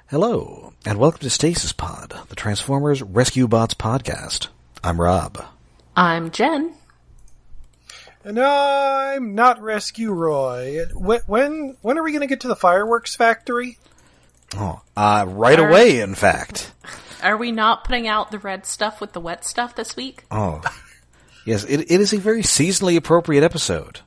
Hello, and welcome to Stasis Pod, the Transformers Rescue Bots podcast. I'm Rob. I'm Jen. And I'm not Rescue Roy. When are we going to get to the fireworks factory? Right away, in fact. Are we not putting out the red stuff with the wet stuff this week? Oh, yes, it is a very seasonally appropriate episode.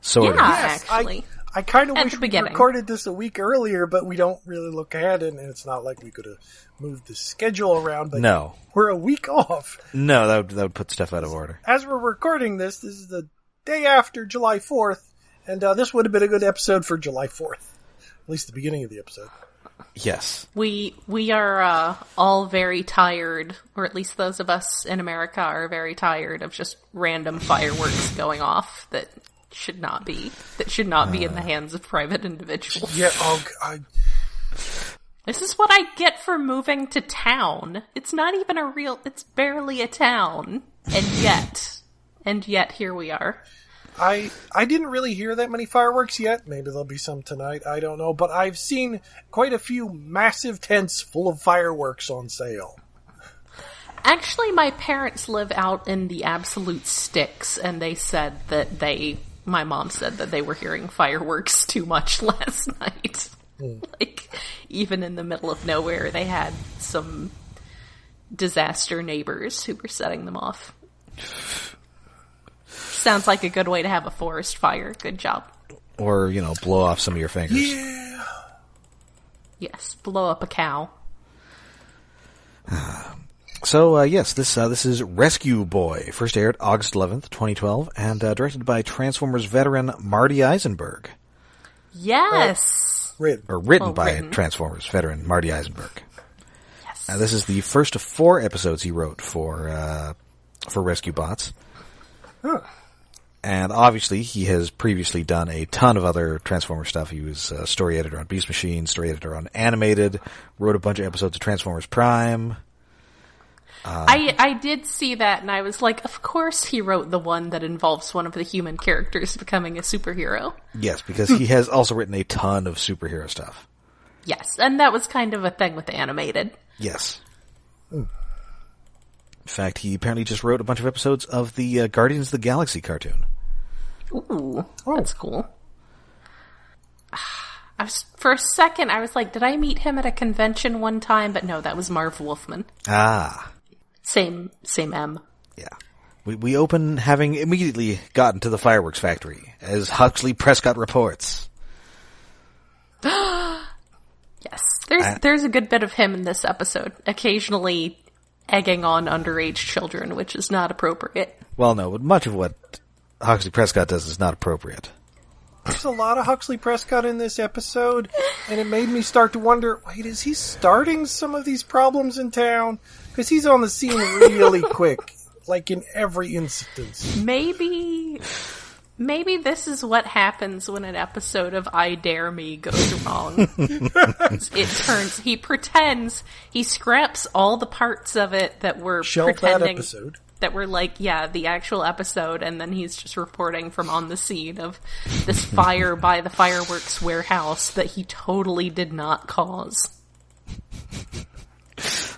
Sort of. Yes, actually. I kind of wish we beginning. recorded this a week earlier, but we don't really look ahead, and it's not like we could have moved the schedule around. But No. We're a week off. No, that would put stuff out of order. As we're recording this is the day after July 4th, and this would have been a good episode for July 4th. At least the beginning of the episode. Yes. We are all very tired, or at least those of us in America are very tired of just random fireworks going off that should not be in the hands of private individuals. Yeah, This is what I get for moving to town. It's not even it's barely a town. And yet here we are. I didn't really hear that many fireworks yet. Maybe there'll be some tonight. I don't know. But I've seen quite a few massive tents full of fireworks on sale. Actually, my parents live out in the absolute sticks, and they said that my mom said that they were hearing fireworks too much last night. Like, even in the middle of nowhere, they had some disaster neighbors who were setting them off. Sounds like a good way to have a forest fire. Good job. Or, blow off some of your fingers. Yeah. Yes, blow up a cow. So, yes, this is Rescue Boy. First aired August 11th, 2012, and directed by Transformers veteran Marty Eisenberg. Yes! Written by Transformers veteran Marty Eisenberg. Yes. This is the first of 4 episodes he wrote for Rescue Bots. Huh. And obviously, he has previously done a ton of other Transformers stuff. He was story editor on Beast Machine, story editor on Animated, wrote a bunch of episodes of Transformers Prime. I did see that, and I was like, of course he wrote the one that involves one of the human characters becoming a superhero. Yes, because he has also written a ton of superhero stuff. Yes, and that was kind of a thing with Animated. Yes. In fact, he apparently just wrote a bunch of episodes of the Guardians of the Galaxy cartoon. Ooh, that's cool. For a second, I was like, did I meet him at a convention one time? But no, that was Marv Wolfman. Ah. Same M. Yeah. We open having immediately gotten to the fireworks factory, as Huxley Prescott reports. Yes, there's a good bit of him in this episode, occasionally egging on underage children, which is not appropriate. Well, no, but much of what Huxley Prescott does is not appropriate. There's a lot of Huxley Prescott in this episode, and it made me start to wonder, wait, is he starting some of these problems in town? Because he's on the scene really quick, like in every instance. Maybe this is what happens when an episode of I Dare Me goes wrong. He scraps all the parts of it that were Shelf that episode. That were like, yeah, the actual episode, and then he's just reporting from on the scene of this fire by the fireworks warehouse that he totally did not cause.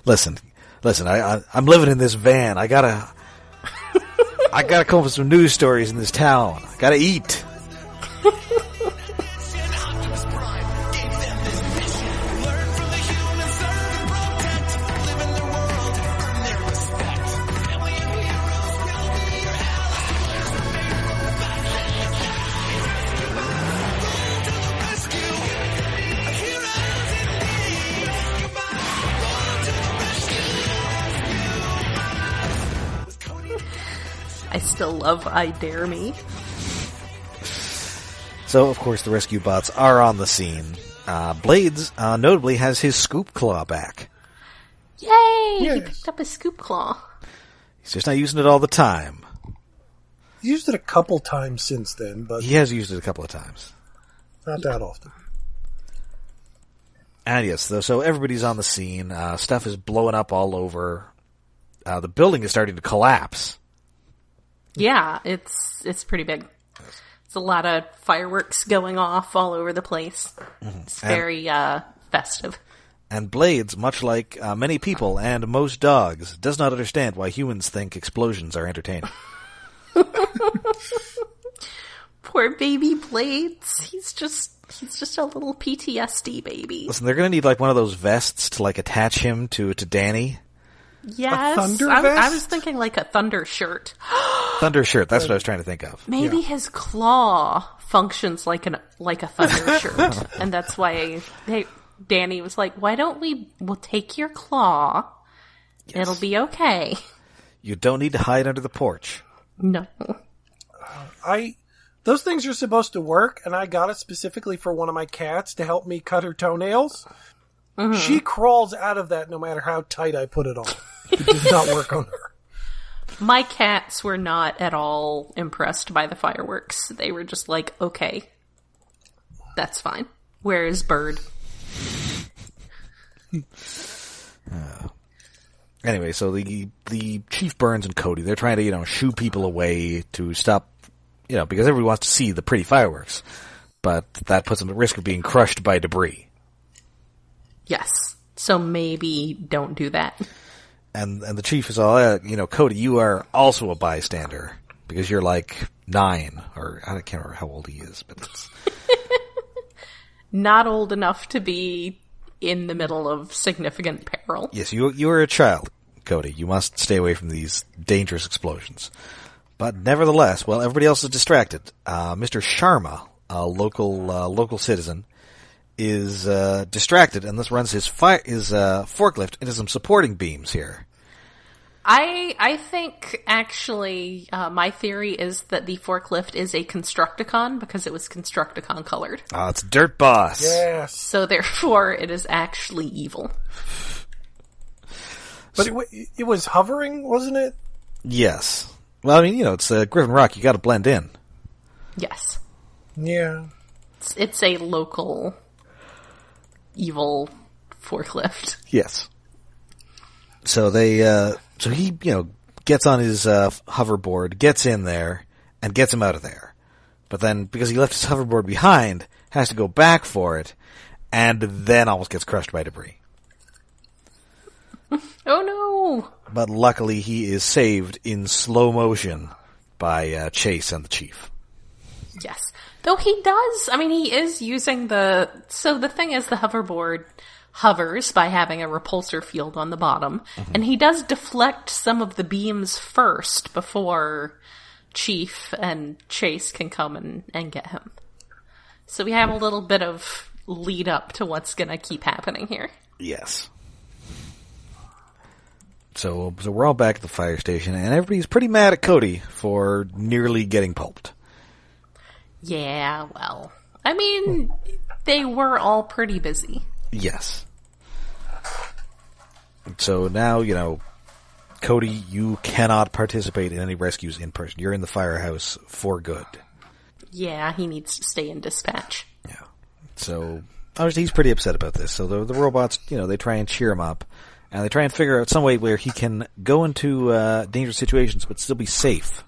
Listen, I'm living in this van. I gotta come up with some news stories in this town. I gotta eat. I still love I Dare Me. So, of course, the rescue bots are on the scene. Blades, notably, has his scoop claw back. Yay! Yes. He picked up his scoop claw. He's just not using it all the time. He's used it a couple times since then, but He has used it a couple of times. not that often. And yes, so everybody's on the scene. Stuff is blowing up all over. The building is starting to collapse. Yeah, it's pretty big. It's a lot of fireworks going off all over the place. It's very festive. And Blades, much like many people and most dogs, does not understand why humans think explosions are entertaining. Poor baby Blades. He's just a little PTSD baby. Listen, they're going to need like one of those vests to like attach him to Danny. Yes. A thunder vest? I was thinking like a thunder shirt. Thunder shirt, that's what I was trying to think of. Maybe his claw functions like a thunder shirt. And that's why Danny was like, why don't we'll take your claw. Yes. It'll be okay. You don't need to hide under the porch. No. Those things are supposed to work, and I got it specifically for one of my cats to help me cut her toenails. Mm-hmm. She crawls out of that no matter how tight I put it on. It does not work on her. My cats were not at all impressed by the fireworks. They were just like, okay, that's fine. Where is Bird? Anyway, so the Chief Burns and Cody, they're trying to, shoo people away to stop, because everybody wants to see the pretty fireworks. But that puts them at risk of being crushed by debris. Yes. So maybe don't do that. And the Chief is all, Cody, you are also a bystander. Because you're like 9, or I can't remember how old he is, but it's... Not old enough to be in the middle of significant peril. Yes, you are a child, Cody. You must stay away from these dangerous explosions. But nevertheless, while everybody else is distracted, Mr. Sharma, a local citizen, is distracted and thus runs his forklift into some supporting beams here. I think, actually, my theory is that the forklift is a Constructicon because it was Constructicon colored. Oh, it's Dirt Boss. Yes. So therefore, it is actually evil. But it was hovering, wasn't it? Yes. Well, I mean, it's Griffin Rock. You got to blend in. Yes. Yeah. It's a local evil forklift. Yes. So so he, gets on his hoverboard, gets in there, and gets him out of there. But then, because he left his hoverboard behind, has to go back for it, and then almost gets crushed by debris. Oh no! But luckily, he is saved in slow motion by Chase and the Chief. Yes. Though he is using so the thing is the hoverboard hovers by having a repulsor field on the bottom, and he does deflect some of the beams first before Chief and Chase can come and get him. So we have a little bit of lead up to what's gonna keep happening here. Yes. So we're all back at the fire station, and everybody's pretty mad at Cody for nearly getting pulped. Yeah, well, I mean, they were all pretty busy. Yes. So now, Cody, you cannot participate in any rescues in person. You're in the firehouse for good. Yeah, he needs to stay in dispatch. Yeah. So, obviously he's pretty upset about this. So the robots, they try and cheer him up. And they try and figure out some way where he can go into dangerous situations but still be safe.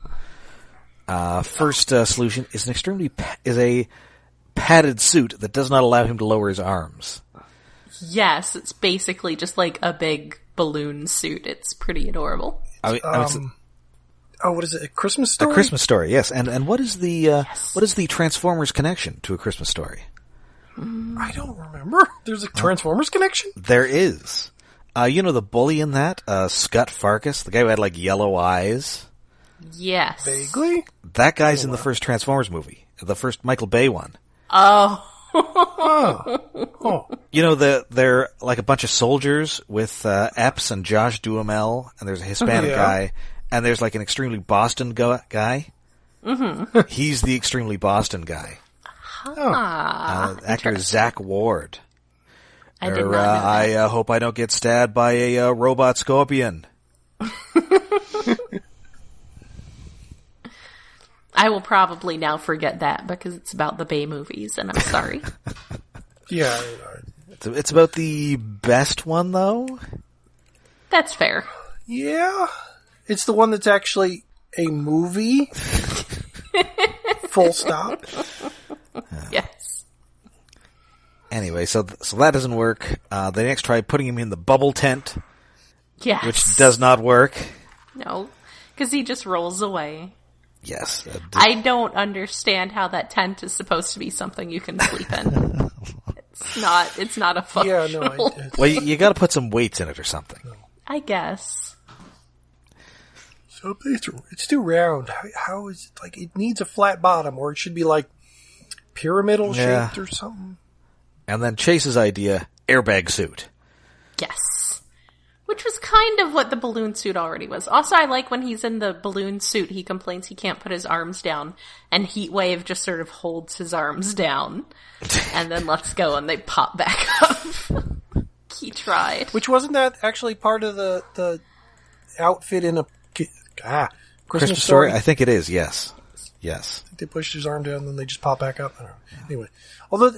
First solution is a padded suit that does not allow him to lower his arms. Yes, it's basically just like a big balloon suit. It's pretty adorable. What is it? A Christmas Story? A Christmas Story, yes. And what is the Transformers connection to A Christmas Story? I don't remember. There's a Transformers connection? There is. The bully in that, Scut Farkas, the guy who had like yellow eyes. Yes. Vaguely? That guy's in the first Transformers movie, the first Michael Bay one. Oh. Oh. They're like a bunch of soldiers with Epps and Josh Duhamel, and there's a Hispanic guy, and there's like an extremely Boston guy. Mm-hmm. He's the extremely Boston guy. Actor Zach Ward. I did not know that. I hope I don't get stabbed by a robot scorpion. I will probably now forget that because it's about the Bay movies, and I'm sorry. Yeah. It's about the best one, though? That's fair. Yeah. It's the one that's actually a movie. Full stop. Yes. Anyway, so that doesn't work. They next try putting him in the bubble tent, Yes. which does not work. No, because he just rolls away. Yes. I don't understand how that tent is supposed to be something you can sleep in. It's not a functional. Well, you got to put some weights in it or something. I guess. So it's too round. How is it? Like, it needs a flat bottom, or it should be like pyramidal shaped or something. And then Chase's idea, airbag suit. Yes. Which was kind of what the balloon suit already was. Also, I like when he's in the balloon suit, he complains he can't put his arms down, and Heatwave just sort of holds his arms down, and then lets go, and they pop back up. He tried. Which wasn't that actually part of the outfit in a Christmas Story? I think it is, yes. Yes. I think they pushed his arm down, and then they just pop back up. I don't know. Anyway. Although,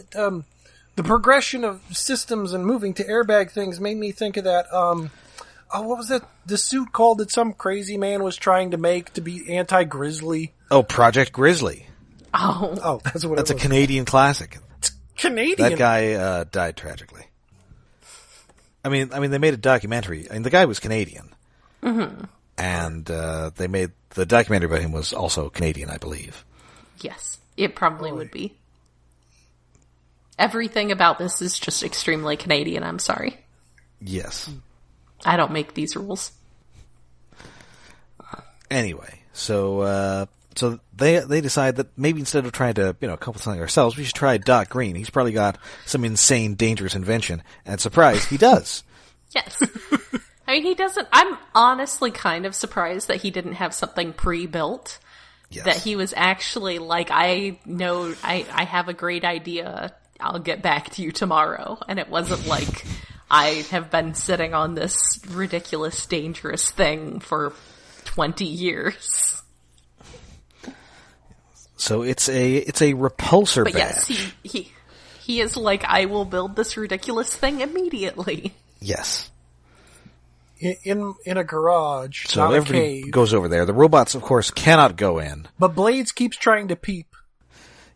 the progression of systems and moving to airbag things made me think of that, what was that? The suit called that some crazy man was trying to make to be anti-Grizzly. Oh, Project Grizzly. Oh, that's what That's it was. a Canadian classic. It's Canadian. That guy died tragically. I mean, they made a documentary. I mean, the guy was Canadian. Mm-hmm. And they made the documentary about him was also Canadian, I believe. Yes, it probably would be. Everything about this is just extremely Canadian, I'm sorry. Yes. I don't make these rules. Anyway, so they decide that maybe instead of trying to, couple something ourselves, we should try Doc Greene. He's probably got some insane, dangerous invention. And surprise, he does. Yes. I mean, he doesn't... I'm honestly kind of surprised that he didn't have something pre-built. Yes. That he was actually like, I know, I have a great idea. I'll get back to you tomorrow. And it wasn't like, I have been sitting on this ridiculous, dangerous thing for 20 years. So it's a repulsor but badge. Yes, he is like, I will build this ridiculous thing immediately. Yes. In a garage, so not a everybody cave. Goes over there. The robots, of course, cannot go in. But Blades keeps trying to peep.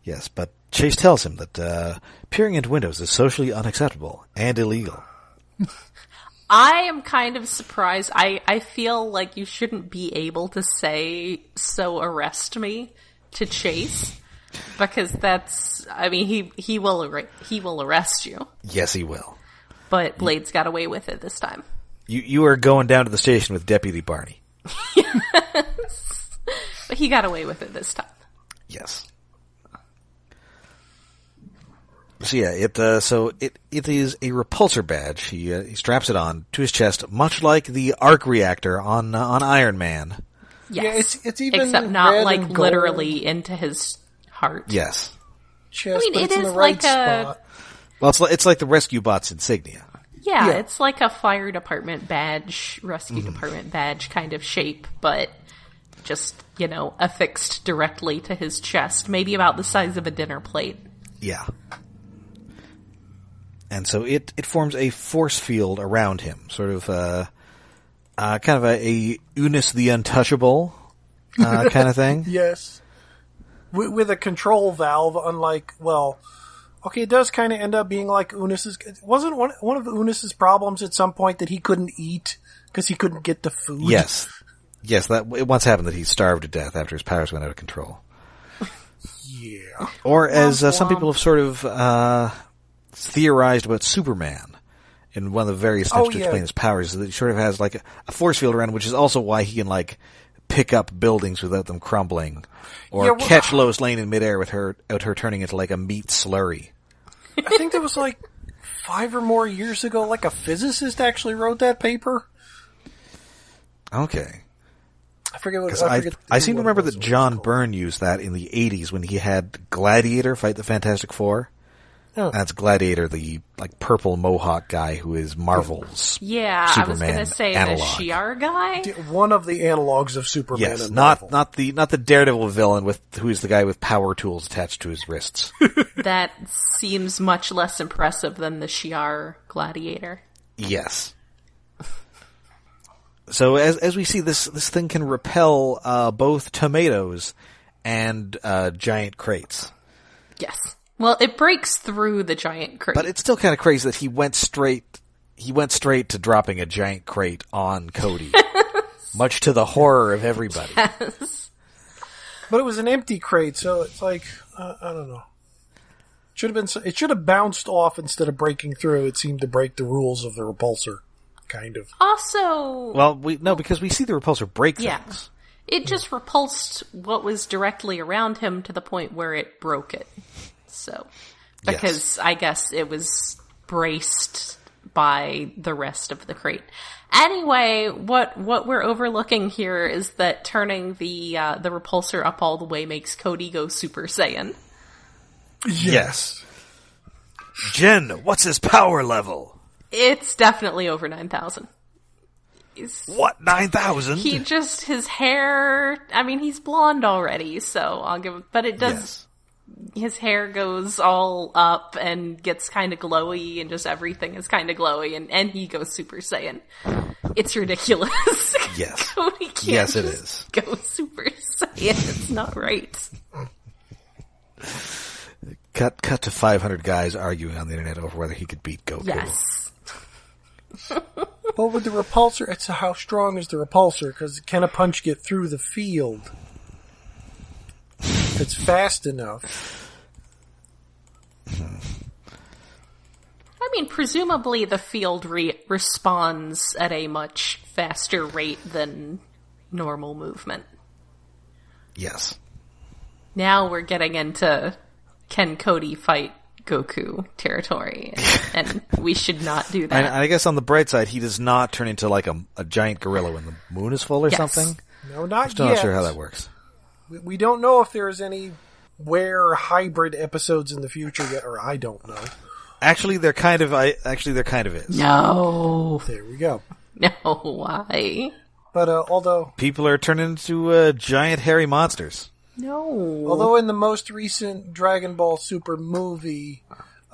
Yes, but Chase tells him that peering into windows is socially unacceptable and illegal. I am kind of surprised. I feel like you shouldn't be able to say, so arrest me, to Chase. Because that's, I mean, he will arrest you. Yes, he will. But Blades got away with it this time. You are going down to the station with Deputy Barney. Yes. But he got away with it this time. Yes. So yeah, it is a repulsor badge. He straps it on to his chest, much like the arc reactor on Iron Man. Yes. Yeah, it's even except not red like and gold. literally into his heart. Yes. Chest, I mean, but it it's in is the right like spot. Well, it's like the Rescue Bot's insignia. Yeah, it's like a fire department badge, rescue department badge kind of shape, but just, affixed directly to his chest, maybe about the size of a dinner plate. Yeah. And so it forms a force field around him, sort of kind of a Unis the Untouchable kind of thing. Yes. With a control valve, unlike, okay, it does kind of end up being like Unis's. Wasn't one of Unis's problems at some point that he couldn't eat because he couldn't get the food? Yes. Yes, it once happened that he starved to death after his powers went out of control. Yeah. Or as some people have sort of theorized about Superman in one of the various steps to explain his powers, is that he sort of has like a force field around him, which is also why he can like pick up buildings without them crumbling, or catch Lois Lane in midair without her turning into like a meat slurry. I think that was like 5 or more years ago, like a physicist actually wrote that paper. Okay. I forget what. I seem to remember that John Byrne used that in the 80s when he had Gladiator fight the Fantastic Four. Oh. That's Gladiator, the like purple mohawk guy who is Marvel's Superman I was going to say analog. The Shi'ar guy. One of the analogs of Superman. Yes, and not Marvel. not the Daredevil villain who is the guy with power tools attached to his wrists. That seems much less impressive than the Shi'ar Gladiator. Yes. So as we see, this thing can repel both tomatoes and giant crates. Yes. Well, it breaks through the giant crate. But it's still kind of crazy that he went straight to dropping a giant crate on Cody. Much to the horror of everybody. Yes. But it was an empty crate, so it's like, I don't know. It should have bounced off instead of breaking through. It seemed to break the rules of the repulsor, kind of. Also... Well, because we see the repulsor break things. It just repulsed what was directly around him to the point where it broke it. So, because I guess it was braced by the rest of the crate. Anyway, what we're overlooking here is that turning the repulsor up all the way makes Cody go Super Saiyan. Yes. Jen, what's his power level? It's definitely over 9,000. What, 9,000? His hair, I mean, he's blonde already, so I'll give him, but it does, Yes. His hair goes all up and gets kind of glowy, and just everything is kind of glowy, and he goes Super Saiyan. It's ridiculous. Yes. Cody can't Yes, it is. go Super Saiyan. It's not right. Cut to 500 guys arguing on the internet over whether he could beat Goku. Yes. But with the repulsor, it's how strong is the repulsor? Because can a punch get through the field? If it's fast enough. I mean, presumably the field responds at a much faster rate than normal movement. Yes. Now we're getting into can Cody fight Goku territory, and we should not do that. And I guess on the bright side, he does not turn into like a giant gorilla when the moon is full or something. No, not Still yet. not sure how that works. We don't know if there's any hybrid episodes in the future yet, or I don't know. Actually, there kind of is. No. There we go. No, why? But although People are turning into giant hairy monsters. No. in the most recent Dragon Ball Super movie,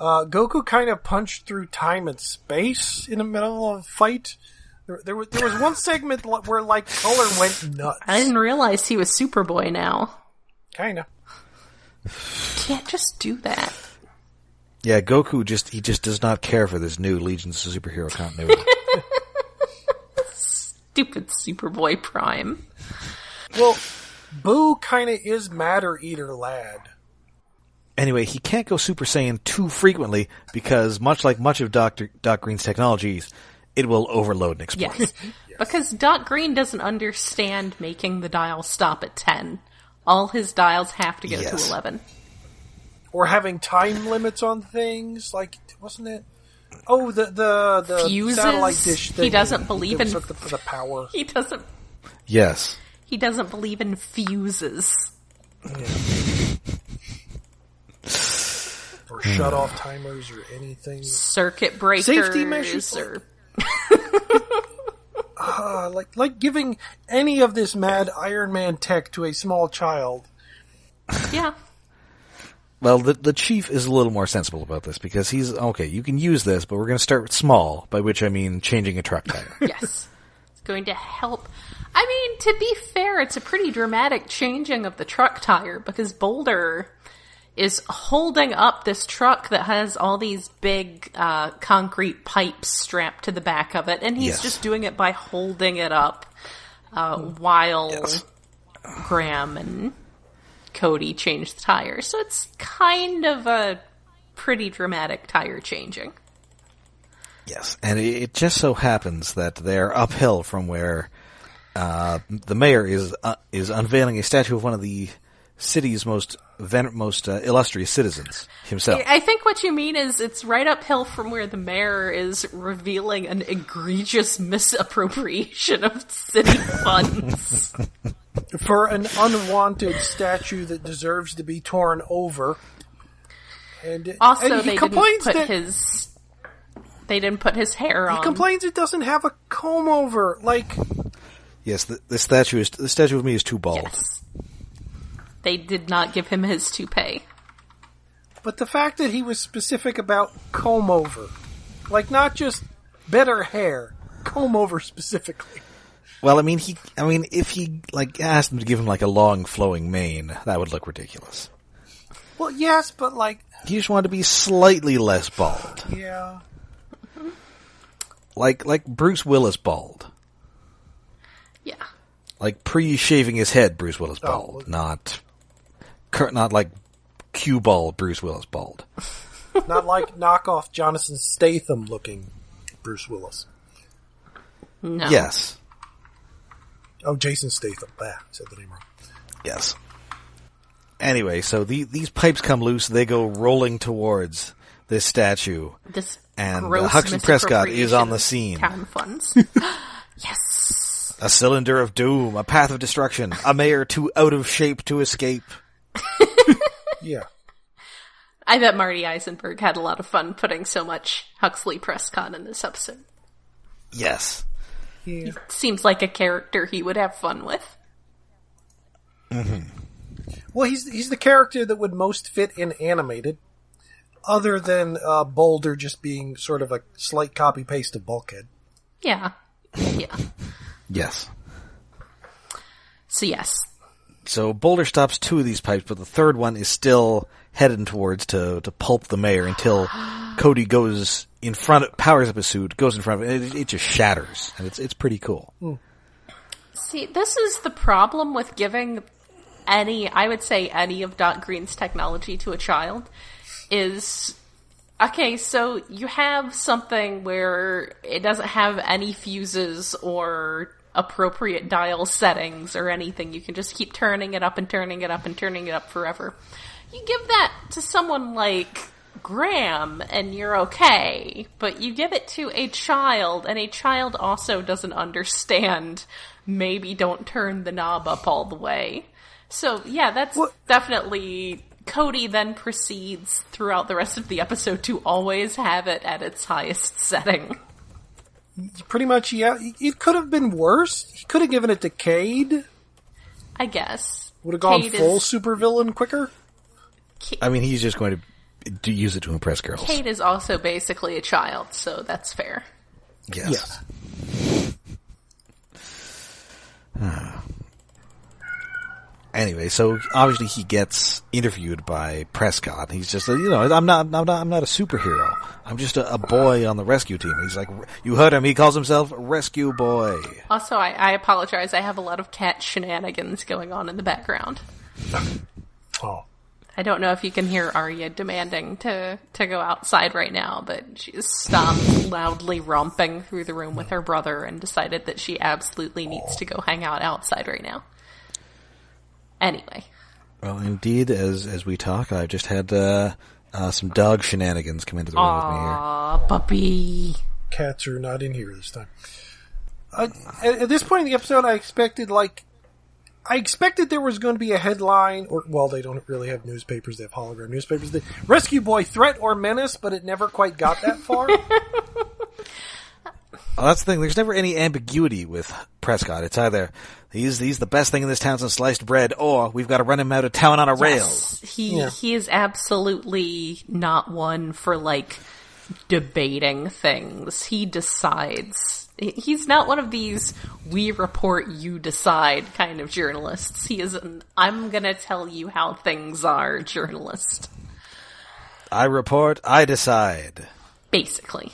Goku kind of punched through time and space in the middle of a fight. There was one segment where like color went nuts. I didn't realize he was Superboy now. Kind of. Can't just do that. Yeah, Goku just does not care for this new Legions of Superhero continuity. Stupid Superboy Prime. Well, Boo kind of is Matter Eater Lad. Anyway, he can't go Super Saiyan too frequently because, much like much of Doc Greene's technologies, it will overload and explode. Yes. Because Doc Greene doesn't understand making the dial stop at 10. All his dials have to go to 11. Or having time limits on things, like, wasn't it? Oh, the Fuses? satellite dish thing. He doesn't believe in... the power. He doesn't... Yes. He doesn't believe in fuses. Yeah. Or shut-off timers or anything. Circuit breakers. Safety measures. Or... Like giving any of this mad Iron Man tech to a small child. Yeah. Well, the chief is a little more sensible about this because he's, okay, you can use this, but we're going to start small, by which I mean changing a truck tire. Yes. It's going to help. I mean, to be fair, it's a pretty dramatic changing of the truck tire because Boulder is holding up this truck that has all these big concrete pipes strapped to the back of it, and he's just doing it by holding it up while Graham and Cody change the tires. So it's kind of a pretty dramatic tire changing. Yes, and it just so happens that they're uphill from where the mayor is unveiling a statue of one of the city's most illustrious citizens himself. I think what you mean is it's right uphill from where the mayor is revealing an egregious misappropriation of city funds. For an unwanted statue that deserves to be torn over. And Also, and they didn't put his hair on. He complains it doesn't have a comb over. Like, yes, the statue of me is too bald. Yes. They did not give him his toupee. but the fact that he was specific about comb over, like not just better hair, comb over specifically. Well, I mean, if he like asked them to give him like a long flowing mane, that would look ridiculous. Well, yes, but like, He just wanted to be slightly less bald. Yeah. Like Bruce Willis bald. Yeah. Like pre-shaving his head, Bruce Willis bald. Not like cue bald Bruce Willis bald. Not like knockoff Jonathan Statham looking Bruce Willis. No. Yes. Oh, Jason Statham. Said the name wrong. Yes. Anyway, so these pipes come loose. They go rolling towards this statue. This and gross Huxley Prescott is on the scene. Town funds. Yes. A cylinder of doom, a path of destruction, a mayor too out of shape to escape. Yeah. I bet Marty Eisenberg had a lot of fun putting so much Huxley Prescott in this episode. Yes. Yeah. He seems like a character he would have fun with. Mm-hmm. Well, he's the character that would most fit in animated, other than Boulder just being sort of a slight copy-paste of Bulkhead. Yeah. Yeah. Yes. So yes. So Boulder stops 2 of these pipes, but the third one is still heading towards to pulp the mayor until Cody goes in front, powers up his suit, goes in front of it, and it just shatters, and it's pretty cool. Mm. See, this is the problem with giving any of Doc Greene's technology to a child is, okay, so you have something where it doesn't have any fuses or appropriate dial settings or anything. You can just keep turning it up and turning it up and turning it up forever. You give that to someone like Graham and you're okay, but you give it to a child and a child also doesn't understand, maybe don't turn the knob up all the way. So yeah, that's definitely... Cody then proceeds throughout the rest of the episode to always have it at its highest setting. Pretty much, yeah. It could have been worse. He could have given it to Cade. I guess. Would have gone full supervillain quicker. I mean, he's just going to use it to impress girls. Cade is also basically a child, so that's fair. Yes. Anyway, so obviously he gets interviewed by Prescott. He's just, I'm not a superhero. I'm just a boy on the rescue team. He's like, you heard him. He calls himself Rescue Boy. Also, I apologize. I have a lot of cat shenanigans going on in the background. Oh. I don't know if you can hear Arya demanding to go outside right now, but she's stopped loudly romping through the room with her brother and decided that she absolutely needs to go hang out outside right now. Anyway. Well, indeed, as we talk, I've just had some dog shenanigans come into the room with me here. Aw, puppy. Cats are not in here this time. At this point in the episode, I expected there was going to be a headline, they don't really have newspapers, they have hologram newspapers. The Rescue Boy threat or menace, but it never quite got that far. Well, that's the thing. There's never any ambiguity with Prescott. It's either he's the best thing in this town since sliced bread, or we've got to run him out of town on a rail. He is absolutely not one for, debating things. He decides. He's not one of these we report, you decide kind of journalists. He is an I'm gonna tell you how things are journalist. I report, I decide. Basically.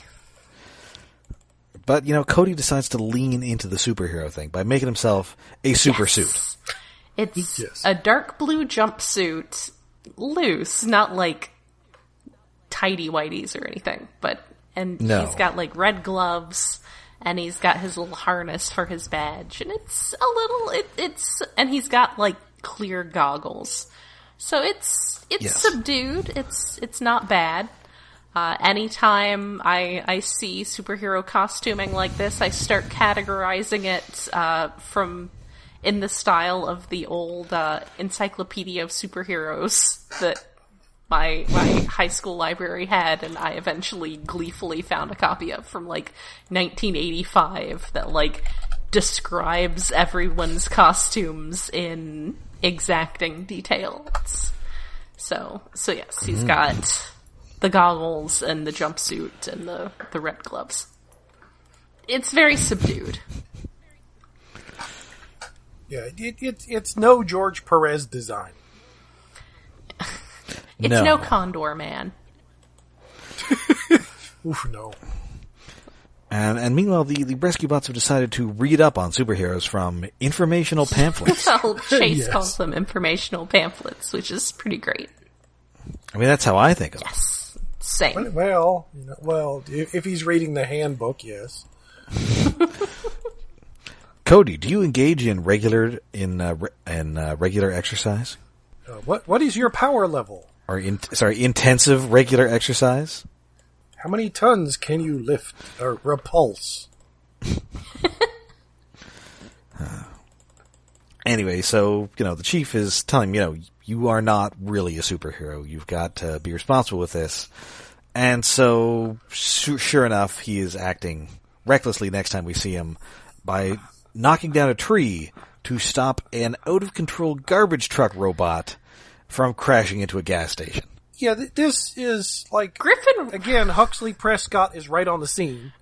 But, Cody decides to lean into the superhero thing by making himself a super suit. It's a dark blue jumpsuit, loose, not tighty-whities or anything, he's got red gloves, and he's got his little harness for his badge, and it's a little, and he's got clear goggles. So it's subdued, it's not bad. Anytime I see superhero costuming like this, I start categorizing it from in the style of the old Encyclopedia of Superheroes that my high school library had, and I eventually gleefully found a copy of from 1985 that describes everyone's costumes in exacting details. So yes, he's got the goggles and the jumpsuit and the red gloves. It's very subdued. Yeah, it's no George Perez design. It's no Condor Man. Oof, no. And meanwhile, the rescue bots have decided to read up on superheroes from informational pamphlets. Well, Chase calls them informational pamphlets, which is pretty great. I mean, that's how I think of them. Yes, same. Well, if he's reading the handbook, yes. Cody, do you engage in regular exercise? What is your power level? Or intensive regular exercise? How many tons can you lift or repulse? Anyway, so, the chief is telling him, you are not really a superhero. You've got to be responsible with this. And so, sure enough, he is acting recklessly next time we see him by knocking down a tree to stop an out-of-control garbage truck robot from crashing into a gas station. Yeah, this is like... Griffin... Again, Huxley Prescott is right on the scene.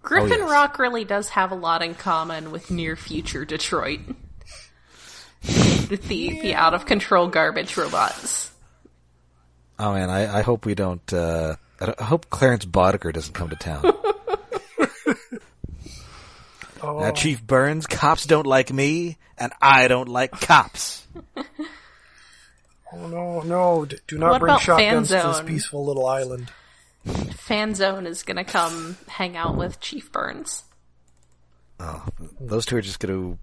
Griffin Rock really does have a lot in common with near-future Detroit. The out-of-control garbage robots. Oh, man, I hope we don't... I hope Clarence Boddicker doesn't come to town. Chief Burns, cops don't like me, and I don't like cops. Oh, no. Do not bring shotguns to this peaceful little island. Fanzone is going to come hang out with Chief Burns. Oh, those two are just going to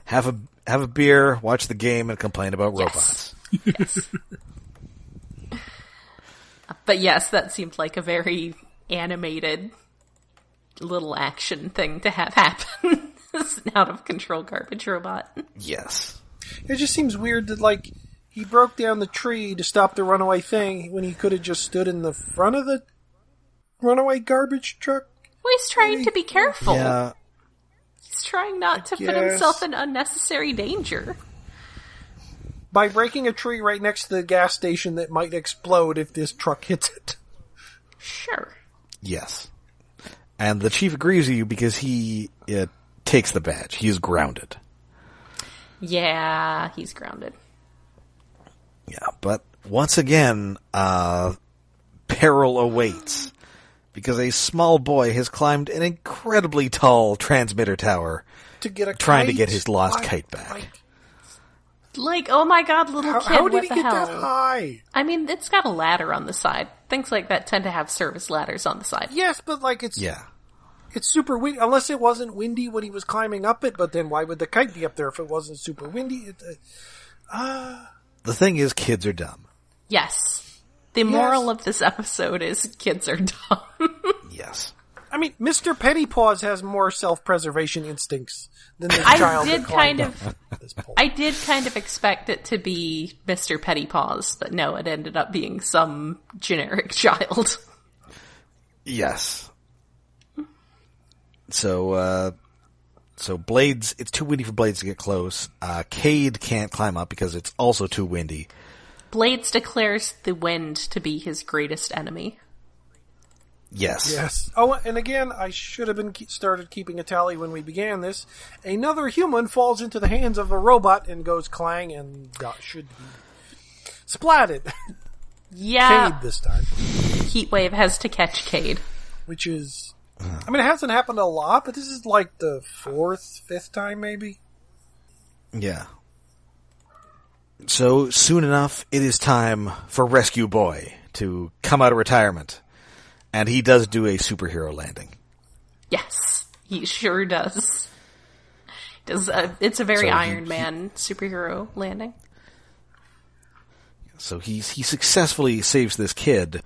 have a beer, watch the game, and complain about robots. Yes. But yes, that seemed like a very animated little action thing to have happen. It's an out-of-control garbage robot. Yes. It just seems weird that, he broke down the tree to stop the runaway thing when he could have just stood in the front of the runaway garbage truck. Well, he's trying to be careful. Yeah. He's trying not to put himself in unnecessary danger. By breaking a tree right next to the gas station that might explode if this truck hits it. Sure. Yes. And the chief agrees with you because he takes the badge. He is grounded. Yeah, he's grounded. Yeah, but once again, peril awaits. Because a small boy has climbed an incredibly tall transmitter tower trying to get his lost kite back. Oh my god, little kid, how did what he the get hell? that high? I mean, it's got a ladder on the side. Things like that tend to have service ladders on the side. Yes, but it's super windy. Unless it wasn't windy when he was climbing up it, but then why would the kite be up there if it wasn't super windy? The thing is, kids are dumb. Yes. The moral of this episode is kids are dumb. Yes. I mean, Mr. Pettypaws has more self-preservation instincts than this child. I did kind of expect it to be Mr. Pettypaws, but no, it ended up being some generic child. Yes. So Blades, it's too windy for Blades to get close. Cade can't climb up because it's also too windy. Blades declares the wind to be his greatest enemy. Yes. Oh, and again, I should have started keeping a tally when we began this. Another human falls into the hands of a robot and goes clang and should be splatted. Yeah. Cade this time. Heatwave has to catch Cade. Which is... I mean, it hasn't happened a lot, but this is like the fifth time maybe? Yeah. So, soon enough, it is time for Rescue Boy to come out of retirement. And he does do a superhero landing. Yes, he sure does. It's a very Iron Man superhero landing. So he successfully saves this kid,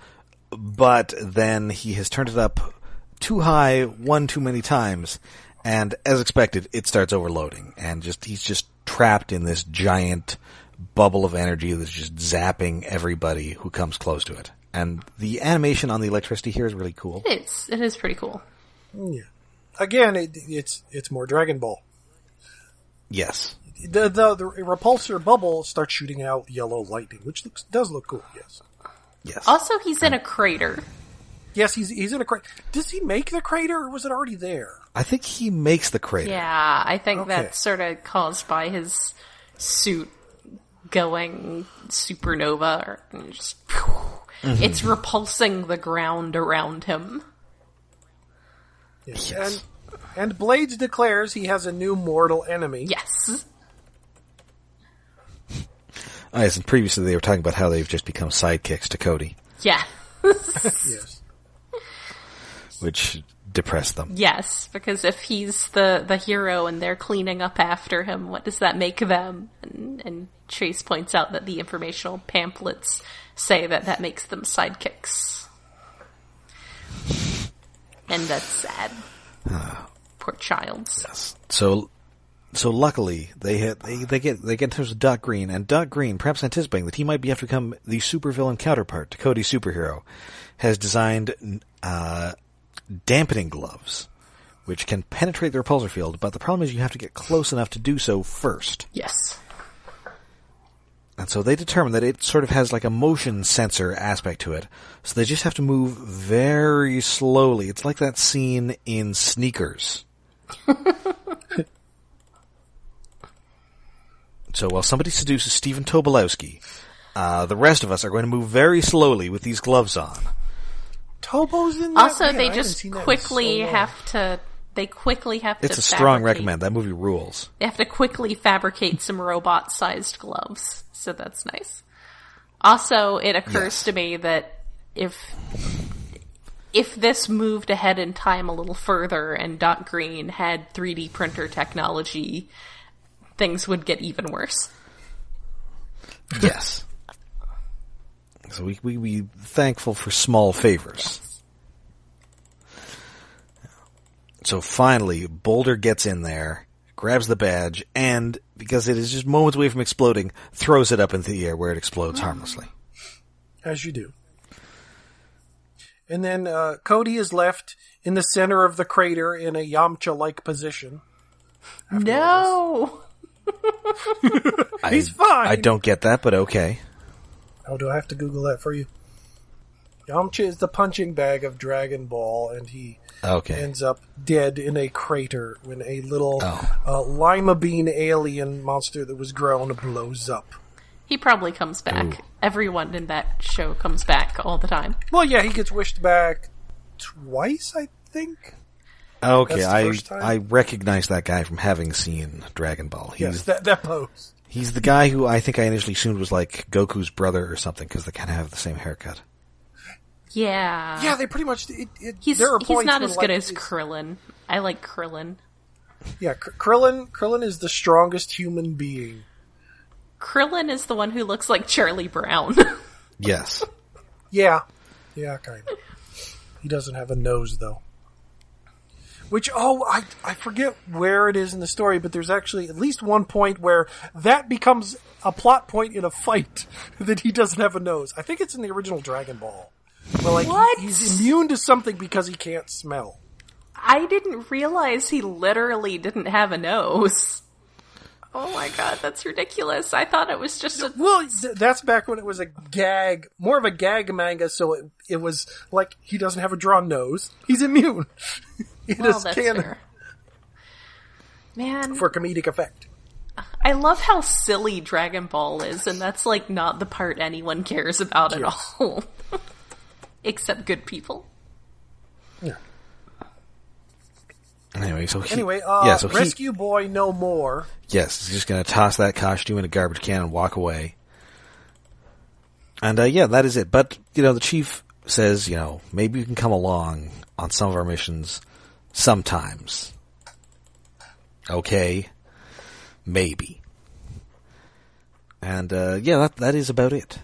but then he has turned it up too high one too many times, and as expected, it starts overloading, and he's just trapped in this giant bubble of energy that's just zapping everybody who comes close to it. And the animation on the electricity here is really cool. It is pretty cool. Yeah. Again, it's more Dragon Ball. Yes. The repulsor bubble starts shooting out yellow lightning, which does look cool. Yes. Yes. Also, he's in a crater. Yes, he's in a crater. Does he make the crater, or was it already there? I think he makes the crater. Yeah, I think that's sort of caused by his suit going supernova. And just, it's repulsing the ground around him. Yes. And Blades declares he has a new mortal enemy. Yes. Oh, yes, and previously they were talking about how they've just become sidekicks to Cody. Yeah. Yes. Which depressed them. Yes, because if he's the hero and they're cleaning up after him, what does that make them? And Chase points out that the informational pamphlets say that makes them sidekicks. And that's sad. Poor child. Yes. So luckily they get in touch with Doc Greene, and Doc Greene, perhaps anticipating that he might have to become the supervillain counterpart to Cody's superhero, has designed dampening gloves, which can penetrate the repulsor field. But the problem is you have to get close enough to do so first. Yes. And so they determine that it sort of has like a motion sensor aspect to it. So they just have to move very slowly. It's like that scene in Sneakers. So while somebody seduces Stephen Tobolowsky, the rest of us are going to move very slowly with these gloves on. Tobo's in that? Also, Man, they just quickly have to... They quickly have to It's a strong recommend. That movie rules. They have to quickly fabricate some robot-sized gloves. So that's nice. Also, it occurs to me that if this moved ahead in time a little further and Doc Greene had 3D printer technology, things would get even worse. Yes. So we be thankful for small favors. So finally, Boulder gets in there, grabs the badge, and, because it is just moments away from exploding, throws it up into the air where it explodes harmlessly. As you do. And then Cody is left in the center of the crater in a Yamcha-like position. No! He's fine! I don't get that, but okay. Oh, do I have to Google that for you? Yamcha is the punching bag of Dragon Ball, and he ends up dead in a crater when a little lima bean alien monster that was grown blows up. He probably comes back. Ooh. Everyone in that show comes back all the time. Well, yeah, he gets wished back twice, I think. Okay, I recognize that guy from having seen Dragon Ball. Yes, that pose. He's the guy who I think I initially assumed was like Goku's brother or something, because they kind of have the same haircut. Yeah. Yeah, they pretty much... He's not as good as Krillin. I like Krillin. Yeah, Krillin is the strongest human being. Krillin is the one who looks like Charlie Brown. Yes. Yeah, kind of. He doesn't have a nose, though. Which, I forget where it is in the story, but there's actually at least one point where that becomes a plot point in a fight, that he doesn't have a nose. I think it's in the original Dragon Ball. Where, like, he's immune to something because he can't smell. I didn't realize he literally didn't have a nose. Oh my god, that's ridiculous. I thought it was just a... Well, that's back when it was a gag, more of a gag manga, so it was like, he doesn't have a drawn nose. He's immune. That's fair. Man. For comedic effect. I love how silly Dragon Ball is, and that's like not the part anyone cares about at all. Except good people. Yeah. Anyway, Rescue Boy no more. Yes, he's just going to toss that costume in a garbage can and walk away. And, that is it. But, the chief says, maybe you can come along on some of our missions sometimes. Okay. Maybe. And, that is about it.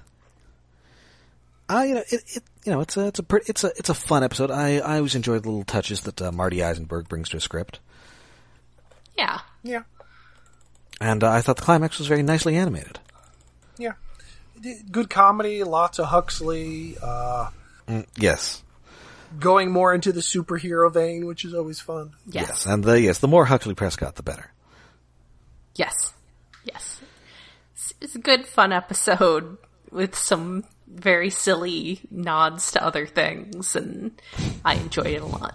It's a fun episode. I always enjoy the little touches that Marty Eisenberg brings to a script. Yeah. Yeah. And I thought the climax was very nicely animated. Yeah. Good comedy, lots of Huxley. Yes. Going more into the superhero vein, which is always fun. Yes. And the more Huxley Prescott, the better. Yes. It's a good, fun episode with some very silly nods to other things, and I enjoy it a lot.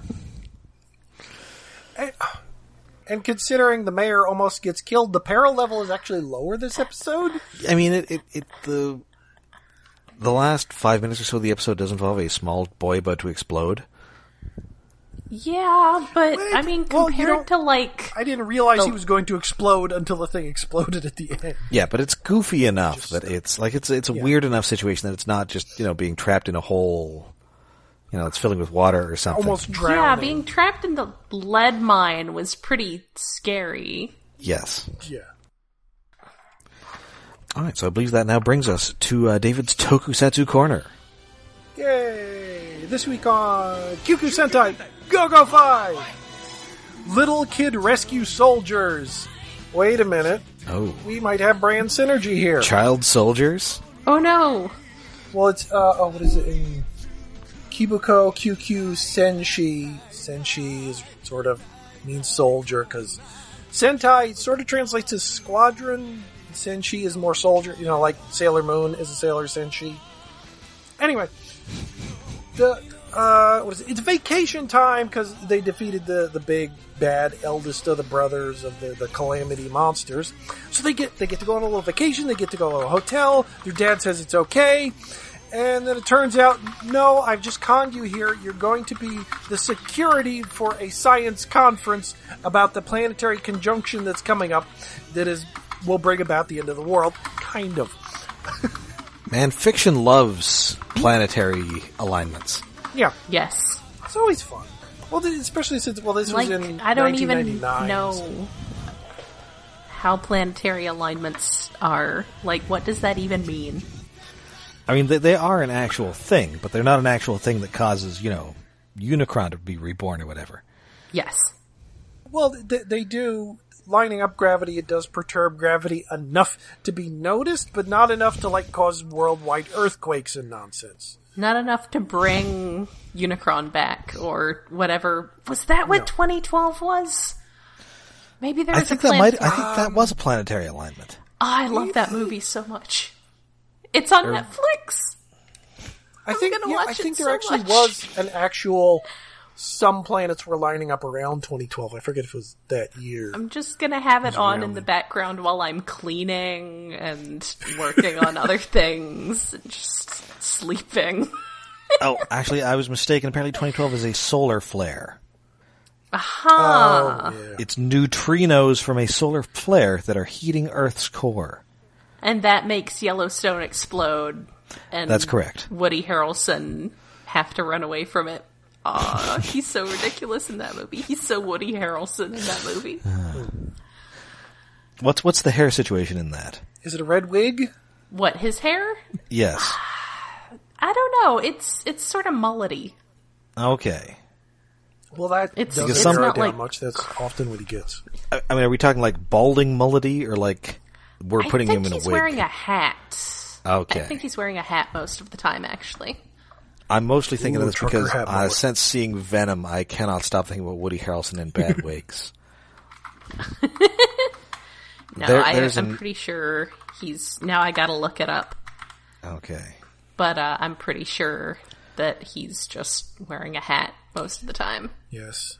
And considering the mayor almost gets killed, the peril level is actually lower this episode. I mean, the last 5 minutes or so of the episode does involve a small boy about to explode. Yeah, but, I mean, compared to, like... I didn't realize he was going to explode until the thing exploded at the end. Yeah, but it's goofy enough that it's a weird enough situation that it's not just, being trapped in a hole, it's filling with water or something. Almost drowning. Yeah, being trapped in the lead mine was pretty scary. Yes. Yeah. Alright, so I believe that now brings us to David's Tokusatsu Corner. Yay! This week on QQ Sentai Go-Go 5! Little Kid Rescue Soldiers. Wait a minute. Oh. We might have brand synergy here. Child soldiers? Oh no! Well, it's, what is it? In Kibuko QQ Senshi. Senshi is sort of means soldier, because Sentai sort of translates as squadron. Senshi is more soldier, like Sailor Moon is a sailor Senshi. Anyway, it's vacation time because they defeated the big bad eldest of the brothers of the Calamity monsters. So they get to go on a little vacation. They get to go to a hotel. Their dad says it's okay, and then it turns out, no, I've just conned you here. You're going to be the security for a science conference about the planetary conjunction that's coming up that will bring about the end of the world, kind of. Man, fiction loves planetary alignments. Yeah. Yes. It's always fun. Well, especially since, this was in I don't even 1999. know how planetary alignments are. Like, what does that even mean? I mean, they are an actual thing, but they're not an actual thing that causes, Unicron to be reborn or whatever. Yes. Well, they do. Lining up gravity, it does perturb gravity enough to be noticed, but not enough to, cause worldwide earthquakes and nonsense. Not enough to bring Unicron back, or whatever. Was that what 2012 was? Maybe there was I think that was a planetary alignment. I love that movie so much. It's on Netflix. I think there actually was an actual... Some planets were lining up around 2012. I forget if it was that year. I'm just gonna have it on in the background while I'm cleaning and working on other things and just sleeping. Oh, actually, I was mistaken. Apparently 2012 is a solar flare. Aha! Oh, yeah. It's neutrinos from a solar flare that are heating Earth's core. And that makes Yellowstone explode. And that's correct. Woody Harrelson have to run away from it. Aw, he's so ridiculous in that movie. He's so Woody Harrelson in that movie. What's the hair situation in that? Is it a red wig? What, his hair? Yes. I don't know. It's sort of mullety. Okay. Well, that doesn't it's narrow not down like much. That's often what he gets. I mean, are we talking like balding mullety, or like we're putting him in a wig? I think he's wearing a hat. Okay. I think he's wearing a hat most of the time, actually. I'm mostly thinking of this because hat since seeing Venom, I cannot stop thinking about Woody Harrelson in bad wigs. I'm pretty sure he's... Now I gotta look it up. Okay. But I'm pretty sure that he's just wearing a hat most of the time. Yes.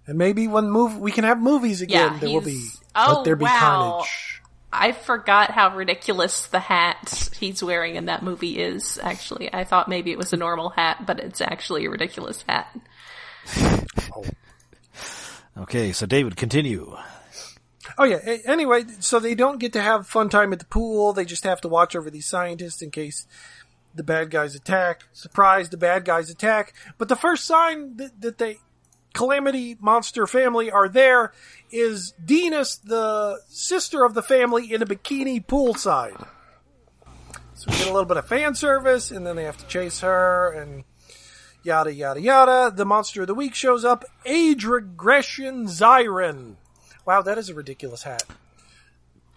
And maybe when we can have movies again, there will be... Let there be carnage. I forgot how ridiculous the hat he's wearing in that movie is, actually. I thought maybe it was a normal hat, but it's actually a ridiculous hat. Okay, so David, continue. Oh yeah, anyway, so they don't get to have fun time at the pool, they just have to watch over these scientists in case the bad guys attack. Surprise, the bad guys attack. But the first sign that they... Calamity monster family are there is Venus, the sister of the family, in a bikini poolside. So we get a little bit of fan service, and then they have to chase her, and yada yada yada. The monster of the week shows up, Age Regression Zyron. Wow, that is a ridiculous hat.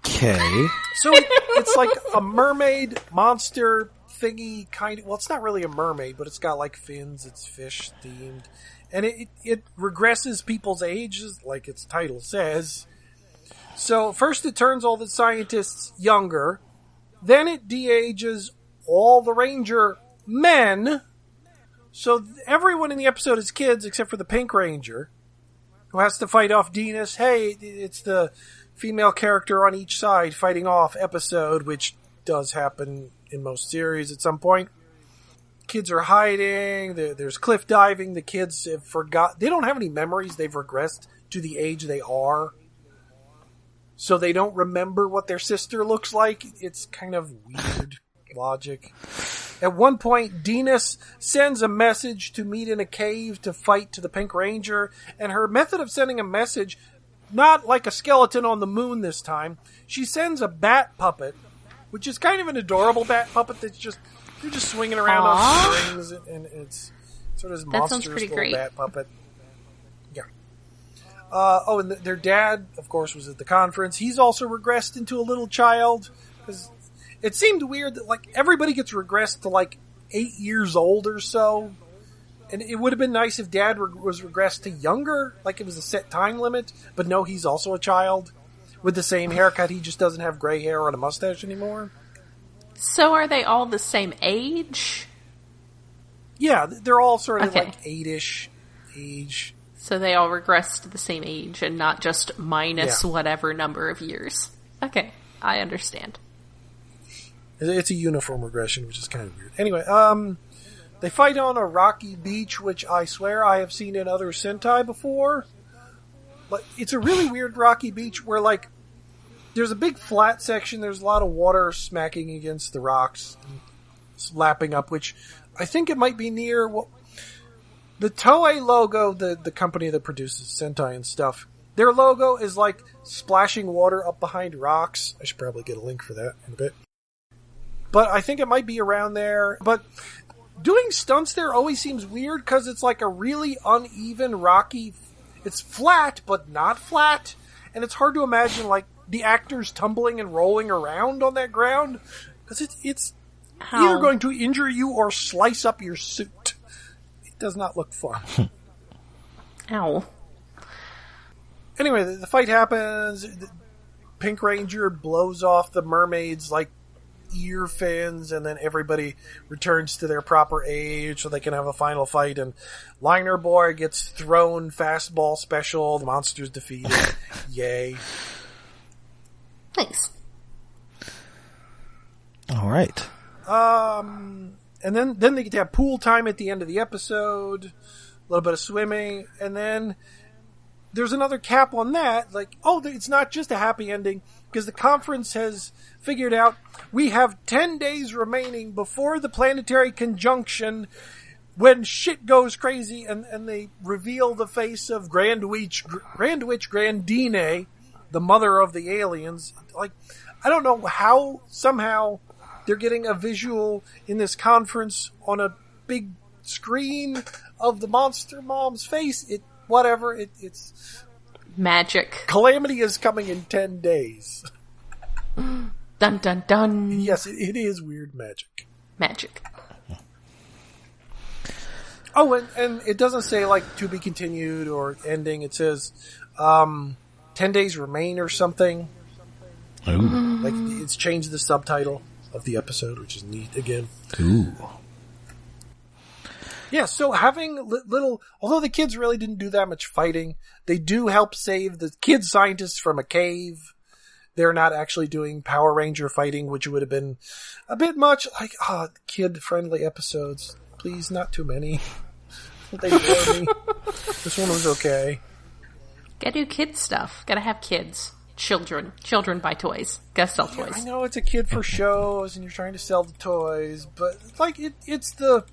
Okay. So it's like a mermaid monster thingy kind of. Well, it's not really a mermaid, but it's got like fins. It's fish themed. And it regresses people's ages, like its title says. So first it turns all the scientists younger. Then it de-ages all the Ranger men. So everyone in the episode is kids except for the Pink Ranger, who has to fight off Dinas. Hey, it's the female character on each side fighting off episode, which does happen in most series at some point. Kids are hiding. There's cliff diving. The kids have forgot. They don't have any memories. They've regressed to the age they are. So they don't remember what their sister looks like. It's kind of weird logic. At one point, Dinas sends a message to meet in a cave to fight to the Pink Ranger. And her method of sending a message, not like a skeleton on the moon this time. She sends a bat puppet, which is kind of an adorable bat puppet that's just... They're just swinging around on strings, and it's sort of this monstrous little bat puppet. Yeah. And their dad, of course, was at the conference. He's also regressed into a little child. Because it seemed weird that, like, everybody gets regressed to, like, 8 years old or so. And it would have been nice if Dad was regressed to younger, like it was a set time limit. But no, he's also a child. With the same haircut, he just doesn't have gray hair or a mustache anymore. So are they all the same age? Yeah, they're all sort of like 8-ish age. So they all regress to the same age and not just minus whatever number of years. Okay, I understand. It's a uniform regression, which is kind of weird. Anyway, they fight on a rocky beach, which I swear I have seen in other Sentai before. But it's a really weird rocky beach where, like, there's a big flat section, there's a lot of water smacking against the rocks, lapping up, which I think it might be near the Toei logo, the company that produces Sentai and stuff. Their logo is like splashing water up behind rocks. I should probably get a link for that in a bit. But I think it might be around there. But doing stunts there always seems weird because it's like a really uneven, rocky... It's flat, but not flat. And it's hard to imagine, like, the actors tumbling and rolling around on that ground, because it's either going to injure you or slice up your suit. It does not look fun. Ow. Anyway, the fight happens. The Pink Ranger blows off the mermaid's, like, ear fins, and then everybody returns to their proper age so they can have a final fight, and Liner Boy gets thrown fastball special. The monster's defeated. Yay. Nice. All right. And then they get to have pool time at the end of the episode, a little bit of swimming, and then there's another cap on that. Like, it's not just a happy ending, because the conference has figured out we have 10 days remaining before the planetary conjunction when shit goes crazy, and they reveal the face of Grand Witch Grandine, the mother of the aliens. Like, I don't know how somehow they're getting a visual in this conference on a big screen of the monster mom's face. It's magic. Calamity is coming in 10 days. Dun dun dun. Yes, it is weird magic. Magic. Oh, and it doesn't say, like, to be continued or ending. It says 10 days remain or something. Ooh. Like, it's changed the subtitle of the episode, which is neat again. Ooh. Yeah, so having although the kids really didn't do that much fighting, they do help save the kid scientists from a cave. They're not actually doing Power Ranger fighting, which would have been a bit much. Like, kid-friendly episodes. Please, not too many. They bore me. This one was okay. Gotta do kid stuff. Gotta have kids. Children buy toys. Gotta sell toys. I know it's a kid for shows, and you're trying to sell the toys, but like it's the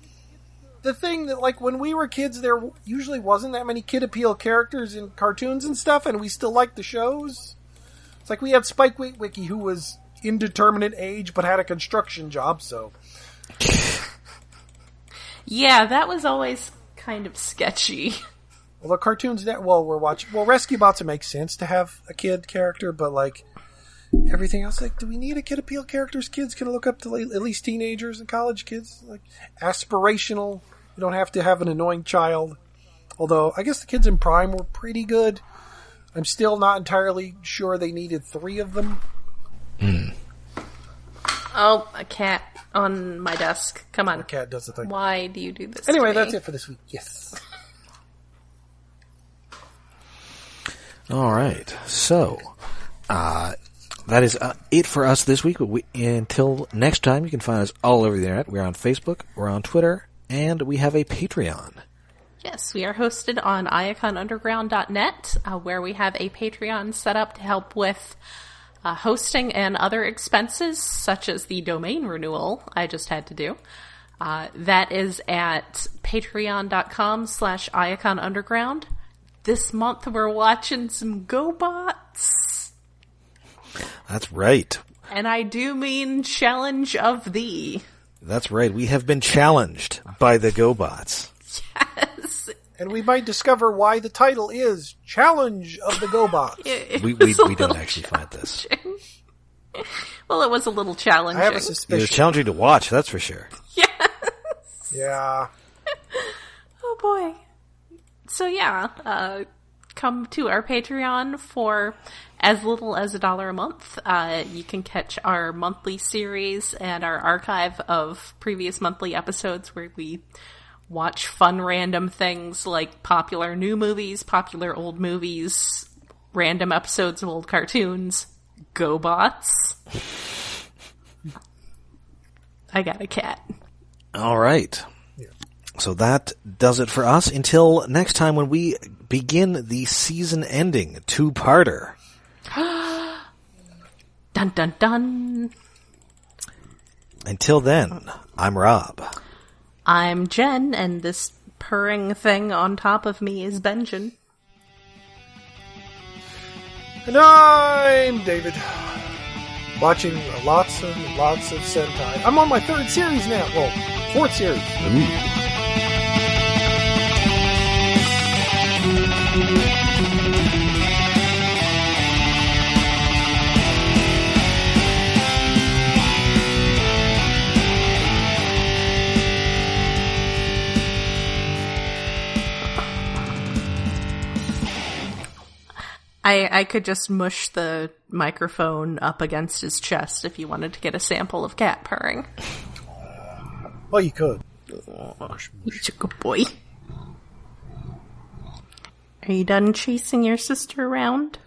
thing that, like, when we were kids, there usually wasn't that many kid appeal characters in cartoons and stuff, and we still liked the shows. It's like we had Spike Witwicky, who was indeterminate age but had a construction job, so. Yeah, that was always kind of sketchy. Well, the cartoons that we're watching. Well, Rescue Bots, it makes sense to have a kid character, but like everything else, like, do we need a kid appeal characters kids can look up to, like, at least teenagers and college kids? Like, aspirational. You don't have to have an annoying child. Although, I guess the kids in Prime were pretty good. I'm still not entirely sure they needed 3 of them. Mm. Oh, a cat on my desk. Come on. The cat does the thing. Why do you do this Anyway, to me? that's it for this week. Yes. All right. So, that is it for us this week. Until next time, you can find us all over the internet. We're on Facebook, we're on Twitter, and we have a Patreon. Yes, we are hosted on iaconunderground.net, where we have a Patreon set up to help with hosting and other expenses, such as the domain renewal I just had to do. That is at patreon.com/iaconunderground. This month we're watching some GoBots. That's right. And I do mean Challenge of Thee. That's right. We have been challenged by the GoBots. Yes. And we might discover why the title is Challenge of the GoBots. We don't actually find this. Well, it was a little challenging. I have a It suspicion. was challenging to watch, that's for sure. Yes. Yeah. Oh boy. So yeah, come to our Patreon for as little as $1 a month. You can catch our monthly series and our archive of previous monthly episodes where we watch fun random things like popular new movies, popular old movies, random episodes of old cartoons, GoBots. I got a cat. All right. So that does it for us until next time when we begin the season-ending two-parter. Dun dun dun. Until then, I'm Rob. I'm Jen, and this purring thing on top of me is Benjamin. And I'm David. Watching lots of Sentai. I'm on my 3rd series now. Well, 4th series. I could just mush the microphone up against his chest if you wanted to get a sample of cat purring. Well, you could. He's a good boy. Are you done chasing your sister around?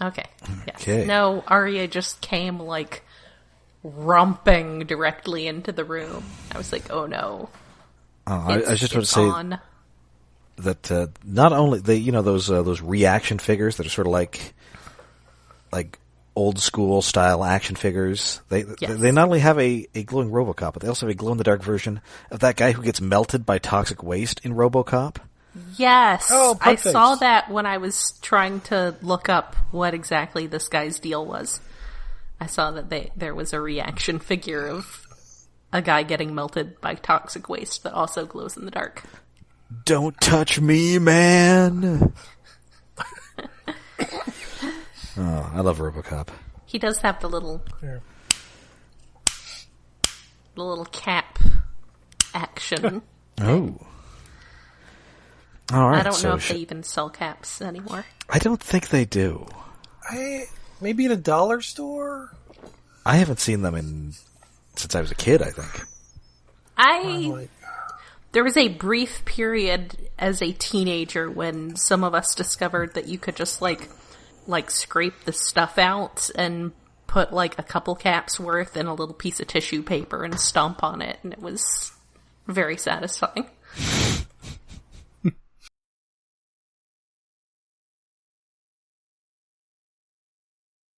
Okay. Yes. Okay. No, Arya just came, like, romping directly into the room. I was like, oh no. I was just about to say on. that not only those reaction figures that are sort of like old school style action figures. They not only have a glowing RoboCop, but they also have a glow in the dark version of that guy who gets melted by toxic waste in RoboCop. Yes, Oh, I Pupface. saw that when I was trying to look up what exactly this guy's deal was. I saw that there was a reaction figure of a guy getting melted by toxic waste that also glows in the dark. Don't touch me, man! Oh, I love RoboCop. He does have the little Yeah. cap at action. Oh. All right. I don't know if they even sell caps anymore. I don't think they do. Maybe at a dollar store? I haven't seen them since I was a kid, I think. There was a brief period as a teenager when some of us discovered that you could just like scrape the stuff out and put like a couple caps worth in a little piece of tissue paper and stomp on it, and it was very satisfying.